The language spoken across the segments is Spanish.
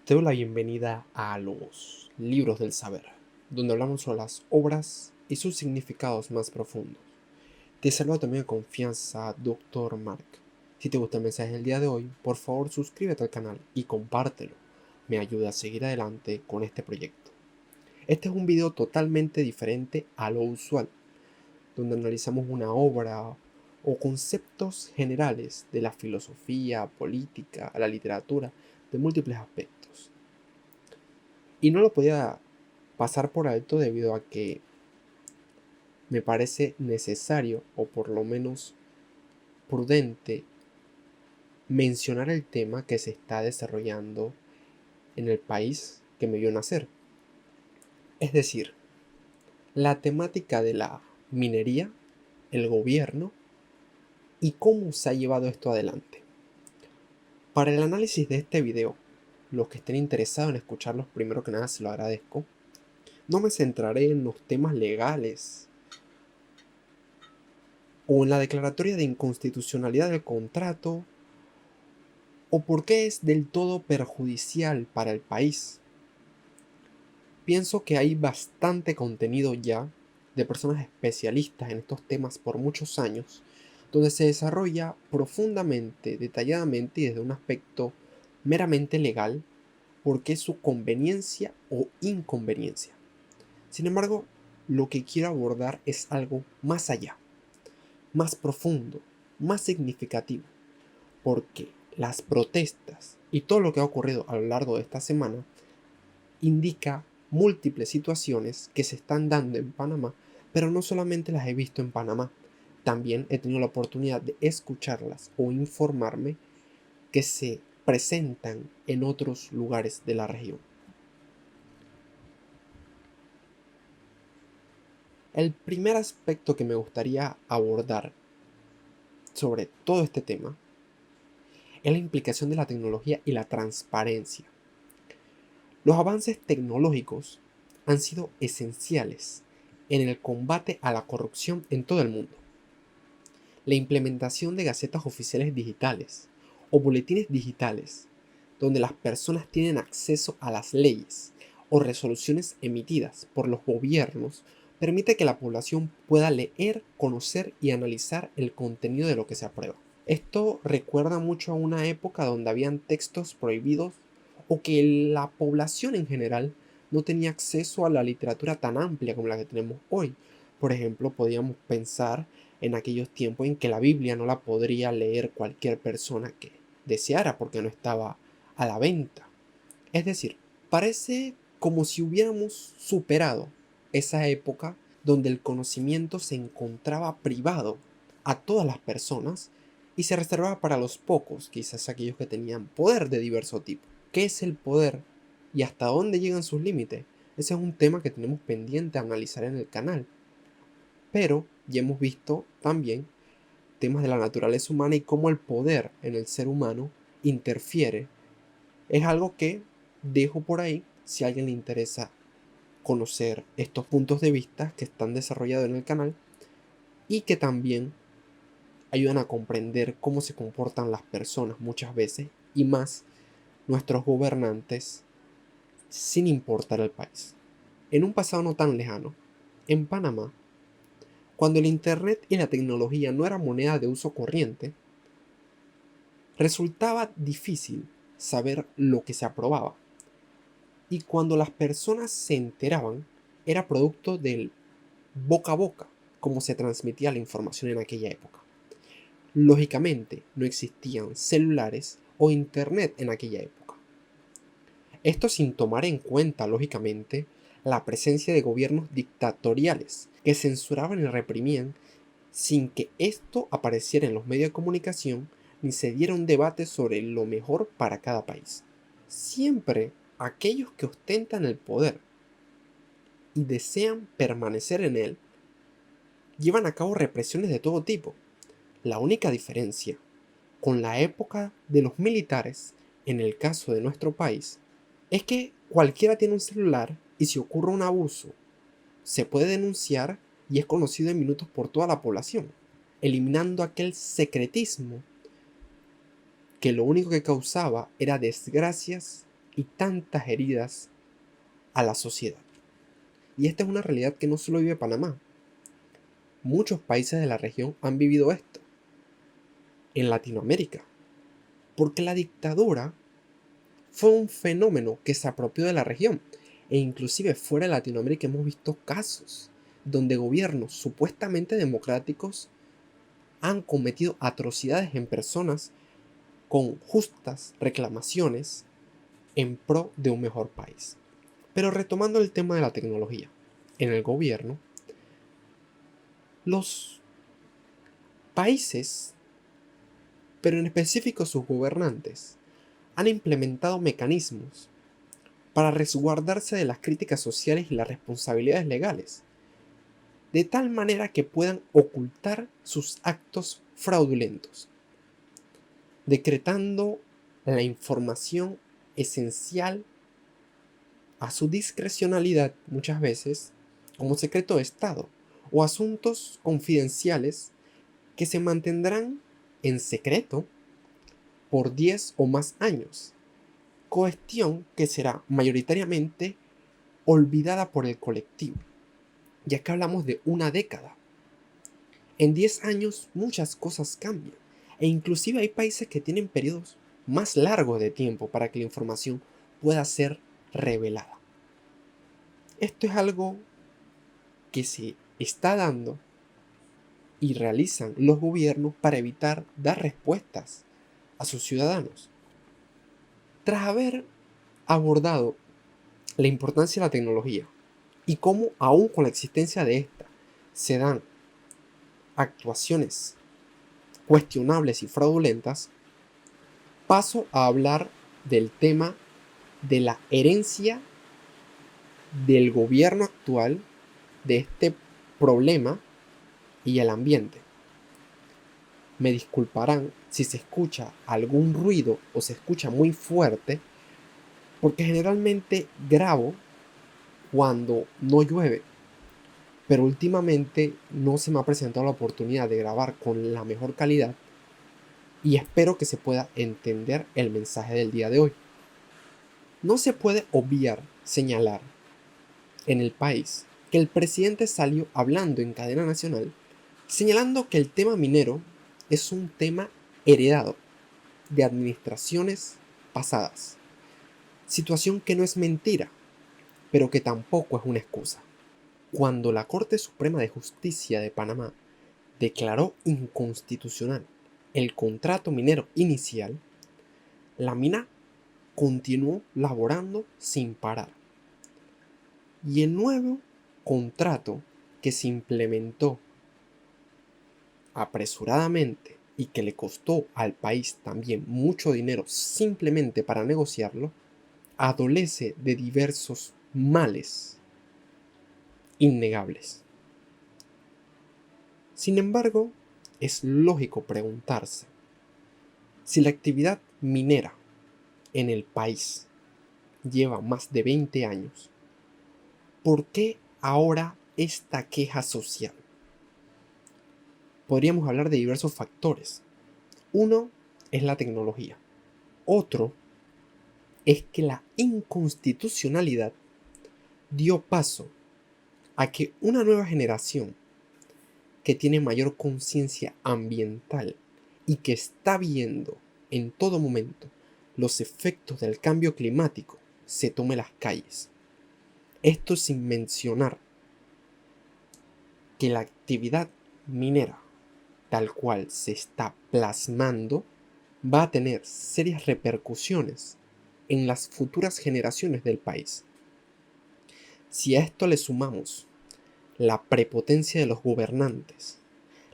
Te doy la bienvenida a los libros del saber, donde hablamos sobre las obras y sus significados más profundos. Te saludo también de confianza, Dr. Mark. Si te gusta el mensaje del día de hoy, por favor suscríbete al canal y compártelo. Me ayuda a seguir adelante con este proyecto. Este es un video totalmente diferente a lo usual, donde analizamos una obra o conceptos generales de la filosofía, política, la literatura, de múltiples aspectos. Y no lo podía pasar por alto debido a que me parece necesario, o por lo menos prudente, mencionar el tema que se está desarrollando en el país que me vio nacer. Es decir, la temática de la minería, el gobierno y cómo se ha llevado esto adelante. Para el análisis de este video, los que estén interesados en escucharlos, primero que nada se lo agradezco. No me centraré en los temas legales o en la declaratoria de inconstitucionalidad del contrato, o por qué es del todo perjudicial para el país. Pienso que hay bastante contenido ya de personas especialistas en estos temas por muchos años, donde se desarrolla profundamente, detalladamente y desde un aspecto meramente legal, por qué es su conveniencia o inconveniencia. Sin embargo, lo que quiero abordar es algo más allá, más profundo, más significativo, porque las protestas y todo lo que ha ocurrido a lo largo de esta semana indica múltiples situaciones que se están dando en Panamá, pero no solamente las he visto en Panamá, también he tenido la oportunidad de escucharlas o informarme que se presentan en otros lugares de la región. El primer aspecto que me gustaría abordar sobre todo este tema es la implicación de la tecnología y la transparencia. Los avances tecnológicos han sido esenciales en el combate a la corrupción en todo el mundo. La implementación de gacetas oficiales digitales o boletines digitales, donde las personas tienen acceso a las leyes o resoluciones emitidas por los gobiernos, permite que la población pueda leer, conocer y analizar el contenido de lo que se aprueba. Esto recuerda mucho a una época donde habían textos prohibidos o que la población en general no tenía acceso a la literatura tan amplia como la que tenemos hoy. Por ejemplo, podíamos pensar en aquellos tiempos en que la Biblia no la podría leer cualquier persona que deseara porque no estaba a la venta. Es decir, parece como si hubiéramos superado esa época donde el conocimiento se encontraba privado a todas las personas y se reservaba para los pocos, quizás aquellos que tenían poder de diverso tipo. ¿Qué es el poder y hasta dónde llegan sus límites? Ese es un tema que tenemos pendiente a analizar en el canal. Pero ya hemos visto también temas de la naturaleza humana y cómo el poder en el ser humano interfiere. Es algo que dejo por ahí si a alguien le interesa conocer estos puntos de vista que están desarrollados en el canal y que también ayudan a comprender cómo se comportan las personas muchas veces y más nuestros gobernantes sin importar el país. En un pasado no tan lejano, en Panamá, cuando el internet y la tecnología no eran moneda de uso corriente, resultaba difícil saber lo que se aprobaba. Y cuando las personas se enteraban, era producto del boca a boca, como se transmitía la información en aquella época. Lógicamente, no existían celulares o internet en aquella época. Esto sin tomar en cuenta, lógicamente, la presencia de gobiernos dictatoriales que censuraban y reprimían sin que esto apareciera en los medios de comunicación ni se diera un debate sobre lo mejor para cada país. Siempre aquellos que ostentan el poder y desean permanecer en él llevan a cabo represiones de todo tipo. La única diferencia con la época de los militares, en el caso de nuestro país, es que cualquiera tiene un celular y si ocurre un abuso, se puede denunciar y es conocido en minutos por toda la población, eliminando aquel secretismo que lo único que causaba era desgracias y tantas heridas a la sociedad. Y esta es una realidad que no solo vive Panamá. Muchos países de la región han vivido esto. En Latinoamérica. Porque la dictadura fue un fenómeno que se apropió de la región. E inclusive fuera de Latinoamérica hemos visto casos donde gobiernos supuestamente democráticos han cometido atrocidades en personas con justas reclamaciones en pro de un mejor país. Pero retomando el tema de la tecnología, en el gobierno, los países, pero en específico sus gobernantes, han implementado mecanismos para resguardarse de las críticas sociales y las responsabilidades legales, de tal manera que puedan ocultar sus actos fraudulentos, decretando la información esencial a su discrecionalidad muchas veces como secreto de Estado o asuntos confidenciales que se mantendrán en secreto por 10 o más años, cuestión que será mayoritariamente olvidada por el colectivo, ya que hablamos de una década. En 10 años muchas cosas cambian, e inclusive hay países que tienen periodos más largos de tiempo para que la información pueda ser revelada. Esto es algo que se está dando y realizan los gobiernos para evitar dar respuestas a sus ciudadanos. Tras haber abordado la importancia de la tecnología y cómo aún con la existencia de esta se dan actuaciones cuestionables y fraudulentas, paso a hablar del tema de la herencia del gobierno actual de este problema y el ambiente. Me disculparán si se escucha algún ruido o se escucha muy fuerte, porque generalmente grabo cuando no llueve, pero últimamente no se me ha presentado la oportunidad de grabar con la mejor calidad y espero que se pueda entender el mensaje del día de hoy. No se puede obviar señalar en el país que el presidente salió hablando en cadena nacional señalando que el tema minero es un tema heredado de administraciones pasadas, situación que no es mentira, pero que tampoco es una excusa. Cuando la Corte Suprema de Justicia de Panamá declaró inconstitucional el contrato minero inicial, la mina continuó laborando sin parar. Y el nuevo contrato que se implementó apresuradamente y que le costó al país también mucho dinero simplemente para negociarlo, adolece de diversos males innegables. Sin embargo, es lógico preguntarse si la actividad minera en el país lleva más de 20 años, ¿por qué ahora esta queja social? Podríamos hablar de diversos factores. Uno es la tecnología. Otro es que la inconstitucionalidad dio paso a que una nueva generación que tiene mayor conciencia ambiental y que está viendo en todo momento los efectos del cambio climático se tome las calles. Esto sin mencionar que la actividad minera tal cual se está plasmando va a tener serias repercusiones en las futuras generaciones del país. Si a esto le sumamos la prepotencia de los gobernantes,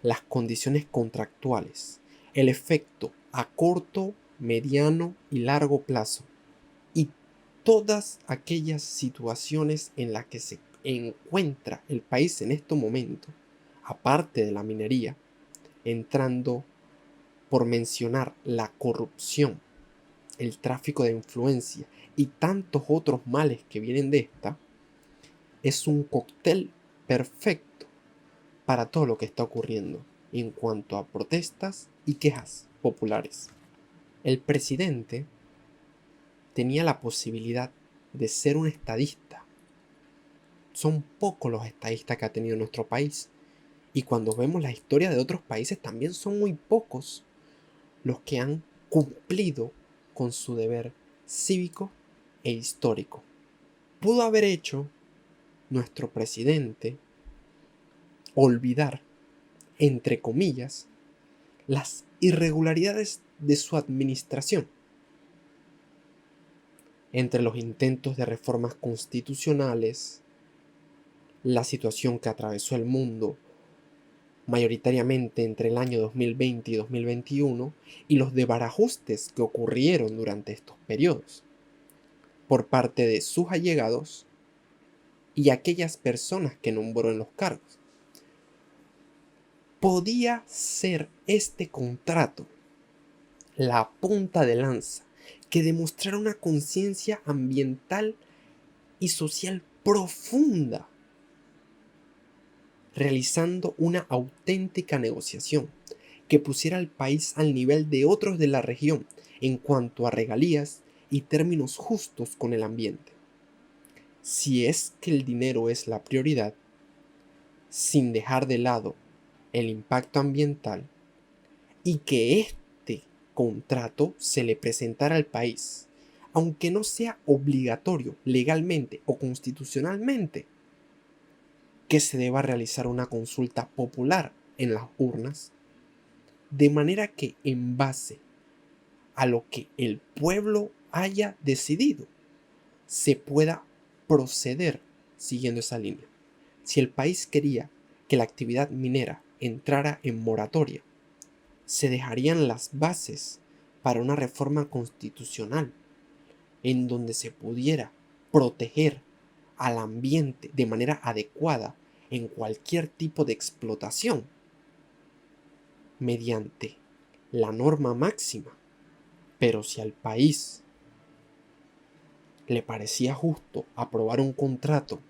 las condiciones contractuales, el efecto a corto, mediano y largo plazo, y todas aquellas situaciones en las que se encuentra el país en este momento, aparte de la minería, entrando por mencionar la corrupción, el tráfico de influencia y tantos otros males que vienen de esta, es un cóctel perfecto para todo lo que está ocurriendo en cuanto a protestas y quejas populares. El presidente tenía la posibilidad de ser un estadista. Son pocos los estadistas que ha tenido nuestro país. Y cuando vemos la historia de otros países, también son muy pocos los que han cumplido con su deber cívico e histórico. Pudo haber hecho nuestro presidente olvidar, entre comillas, las irregularidades de su administración. Entre los intentos de reformas constitucionales, la situación que atravesó el mundo mayoritariamente entre el año 2020 y 2021 y los desbarajustes que ocurrieron durante estos periodos por parte de sus allegados y aquellas personas que nombró en los cargos. Podía ser este contrato la punta de lanza que demostrara una conciencia ambiental y social profunda, realizando una auténtica negociación que pusiera al país al nivel de otros de la región en cuanto a regalías y términos justos con el ambiente. Si es que el dinero es la prioridad, sin dejar de lado el impacto ambiental, y que este contrato se le presentara al país, aunque no sea obligatorio legalmente o constitucionalmente, que se deba realizar una consulta popular en las urnas, de manera que en base a lo que el pueblo haya decidido, se pueda proceder siguiendo esa línea. Si el país quería que la actividad minera entrara en moratoria, se dejarían las bases para una reforma constitucional en donde se pudiera proteger al ambiente de manera adecuada en cualquier tipo de explotación mediante la norma máxima. Pero si al país le parecía justo aprobar un contrato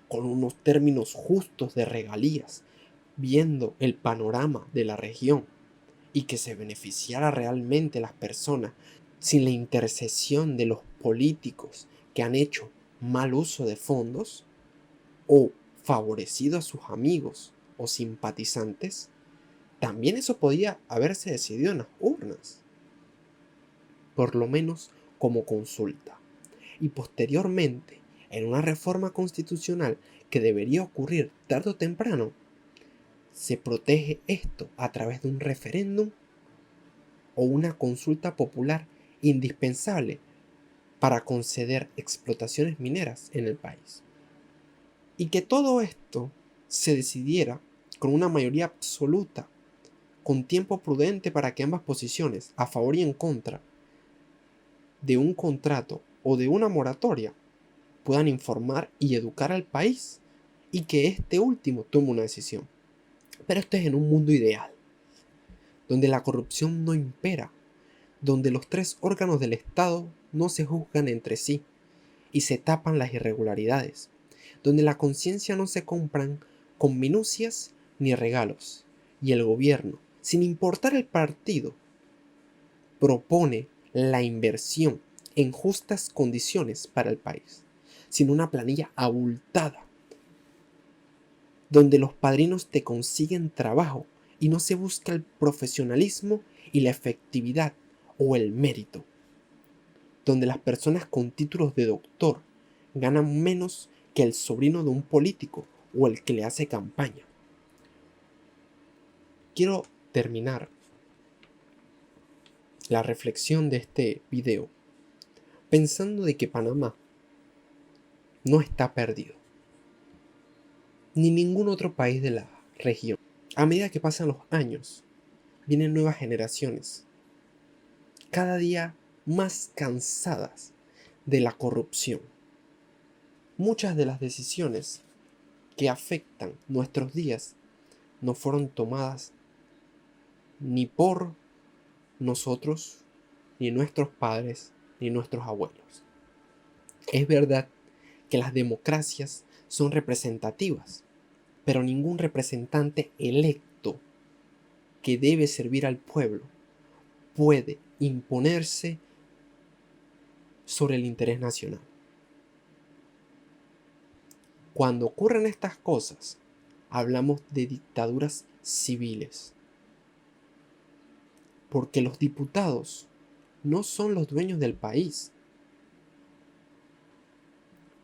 con unos términos justos de regalías, viendo el panorama de la región y que se beneficiara realmente las personas sin la intercesión de los políticos que han hecho mal uso de fondos o favorecido a sus amigos o simpatizantes, también eso podía haberse decidido en las urnas, por lo menos como consulta. Y posteriormente, en una reforma constitucional que debería ocurrir tarde o temprano, se protege esto a través de un referéndum o una consulta popular indispensable para conceder explotaciones mineras en el país. Y que todo esto se decidiera con una mayoría absoluta, con tiempo prudente para que ambas posiciones, a favor y en contra de un contrato o de una moratoria, puedan informar y educar al país y que este último tome una decisión. Pero esto es en un mundo ideal, donde la corrupción no impera, donde los tres órganos del Estado no se juzgan entre sí y se tapan las irregularidades, donde la conciencia no se compran con minucias ni regalos, y el gobierno, sin importar el partido, propone la inversión en justas condiciones para el país, sin una planilla abultada, donde los padrinos te consiguen trabajo y no se busca el profesionalismo y la efectividad o el mérito, donde las personas con títulos de doctor ganan menos que el sobrino de un político o el que le hace campaña. Quiero terminar la reflexión de este video pensando de que Panamá no está perdido, ni ningún otro país de la región. A medida que pasan los años, vienen nuevas generaciones, cada día más cansadas de la corrupción. Muchas de las decisiones que afectan nuestros días no fueron tomadas ni por nosotros, ni nuestros padres, ni nuestros abuelos. Es verdad que las democracias son representativas, pero ningún representante electo que debe servir al pueblo puede imponerse sobre el interés nacional. Cuando ocurren estas cosas, hablamos de dictaduras civiles, porque los diputados no son los dueños del país,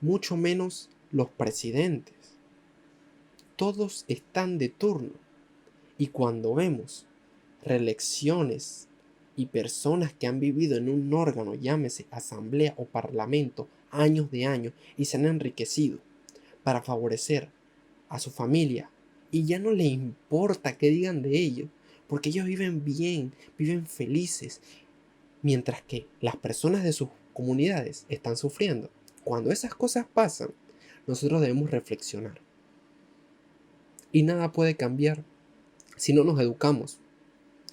mucho menos los presidentes. Todos están de turno, y cuando vemos reelecciones y personas que han vivido en un órgano, llámese asamblea o parlamento, años de años y se han enriquecido para favorecer a su familia y ya no le importa qué digan de ellos, porque ellos viven bien, viven felices, mientras que las personas de sus comunidades están sufriendo. Cuando esas cosas pasan, nosotros debemos reflexionar. Y nada puede cambiar si no nos educamos.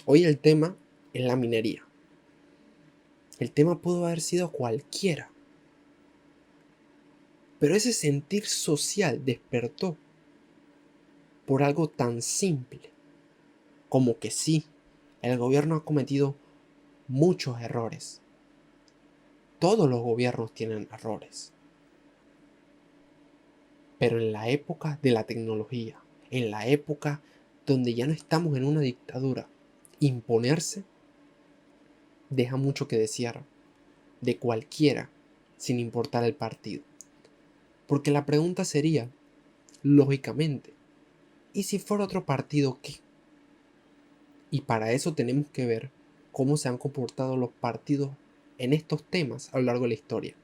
Hoy el tema es la minería. El tema pudo haber sido cualquiera. Pero ese sentir social despertó por algo tan simple como que sí, el gobierno ha cometido muchos errores. Todos los gobiernos tienen errores. Pero en la época de la tecnología, en la época donde ya no estamos en una dictadura, imponerse deja mucho que desear de cualquiera, sin importar el partido. Porque la pregunta sería, lógicamente, ¿y si fuera otro partido qué? Y para eso tenemos que ver cómo se han comportado los partidos en estos temas a lo largo de la historia.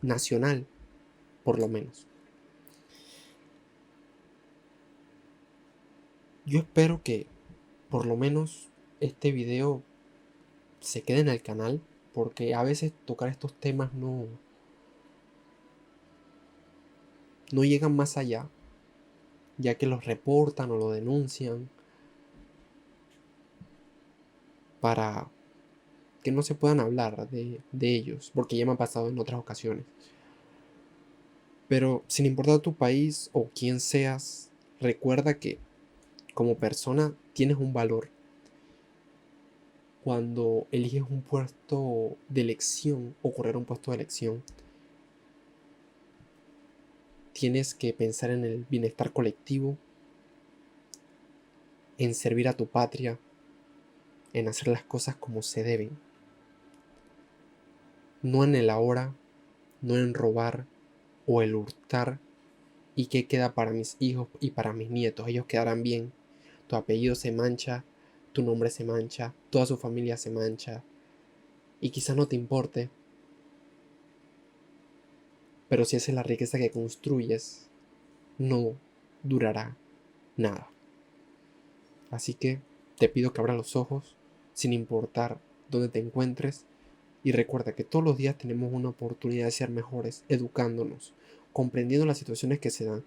Nacional, por lo menos. Yo espero que por lo menos este video se quede en el canal, porque a veces tocar estos temas no llegan más allá, ya que los reportan o lo denuncian para que no se puedan hablar de ellos, porque ya me ha pasado en otras ocasiones. Pero sin importar tu país o quién seas, recuerda que como persona tienes un valor. Cuando eliges un puesto de elección o correr un puesto de elección, tienes que pensar en el bienestar colectivo, en servir a tu patria, en hacer las cosas como se deben. No en el ahora, no en robar o el hurtar y qué queda para mis hijos y para mis nietos. Ellos quedarán bien. Tu apellido se mancha, tu nombre se mancha, toda su familia se mancha. Y quizás no te importe, pero si esa es la riqueza que construyes, no durará nada. Así que te pido que abras los ojos, sin importar dónde te encuentres, y recuerda que todos los días tenemos una oportunidad de ser mejores, educándonos, comprendiendo las situaciones que se dan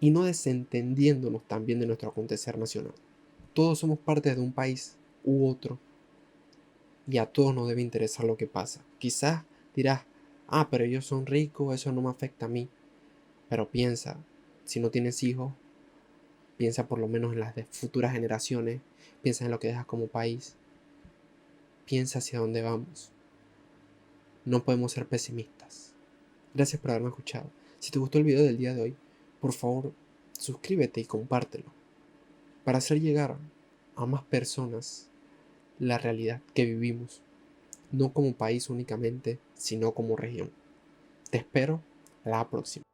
y no desentendiéndonos también de nuestro acontecer nacional. Todos somos parte de un país u otro y a todos nos debe interesar lo que pasa. Quizás dirás, pero ellos son ricos, eso no me afecta a mí. Pero piensa, si no tienes hijos, piensa por lo menos en las de futuras generaciones, piensa en lo que dejas como país, piensa hacia dónde vamos. No podemos ser pesimistas. Gracias por haberme escuchado. Si te gustó el video del día de hoy, por favor, suscríbete y compártelo para hacer llegar a más personas la realidad que vivimos, no como país únicamente, sino como región. Te espero la próxima.